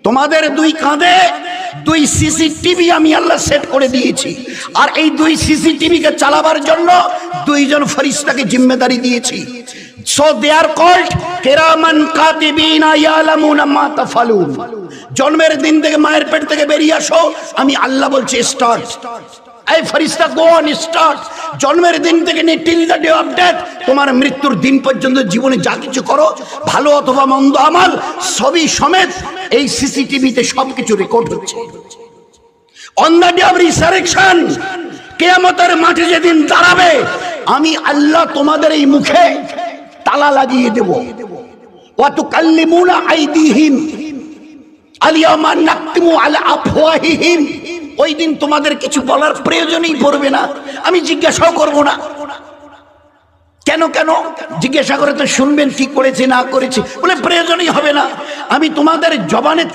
তোমাদের দুই কাঁধে দুই সিসিটিভি আমি আল্লাহ সেট করে দিয়েছি, আর এই দুই সিসিটিভিকে চালাবার জন্য দুইজন ফেরেশতাকে জিম্মেদারি দিয়েছি। সো দে আর কল্ড কিরামান কাতিবিনা ইয়ালামুনা মা তাফালুন। জন্মের দিন থেকে মায়ের পেট থেকে বেরিয়ে আসো, আমি আল্লাহ বলছি স্টার্ট। এই ফেরেশতা গো অন স্টার্ট। জন্মের দিন থেকে নিয়ে till the day of death, তোমার মৃত্যুর দিন পর্যন্ত জীবনে যা কিছু করো, ভালো অথবা মন্দ আমল, সবই সমেত এই সিসিটিভিতে সবকিছু রেকর্ড হচ্ছে। On the day of resurrection, কিয়ামতের মাঠে যেদিন দাঁড়াবে, আমি আল্লাহ তোমাদের এই মুখে তালা লাগিয়ে দেব। ওয়া তুকাল্লিমুনা আইদিহিম আলিয়ামা নাকতিমু আলা আফওয়াহিহিম। ওই দিন তোমাদের কিছু বলার প্রয়োজনই পড়বে না, আমি জিজ্ঞাসাও করব না। কেন কেন জিজ্ঞাসা করে তো শুনবেন কি করেছে না করেছে, বলে প্রয়োজনই হবে না। আমি তোমাদের জবানে